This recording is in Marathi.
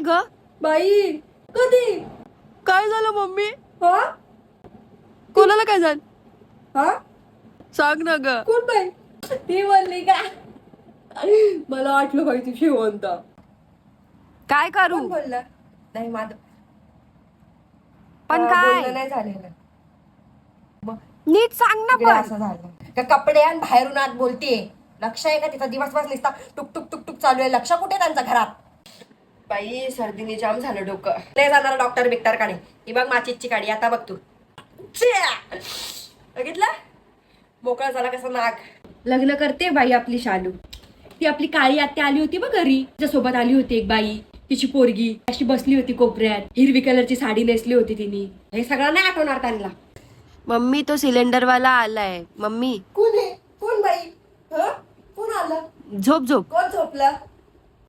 ग बाई कधी काय झालं मम्मी? हा कोणाला काय झालं हा सांग ना ग. कोण बाई ती बोलली का? मला वाटलं बाई तू शेवंत. काय करू कोण बोललं? नाही माझं पण काय बोलणं नाही झालेलं. नीट सांग ना तिकडे पण. असं झालं का कपडे आणि बाहेरून आत बोलतेय. लक्ष आहे का तिचा दिवसभर नुसता टुक टुक टुक टुक चालू आहे. लक्ष कुठे त्यांच्या घरात? बाई सर्दीने जाम झालं डोकं. नाही जाणार डॉक्टर बिक्टर काढे. ही बघ माचीची काढी आता बघ तू. बघितलं मोकळा झाला कसं नाक. लग्न करते बाई आपली शालू. ती आपली काळी आत्या आली होती बघ घरी. तिच्यासोबत आली होती एक बाई. तिची पोरगी अशी बसली होती कोपऱ्यात. हिरवी कलरची साडी नेसली होती तिने. हे सगळं नाही आठवणार त्यांना. मम्मी तो सिलेंडर वाला आलाय मम्मी. कोण आहे? कोण बाई? कोण आलं? झोप झोप. कोण झोपलं?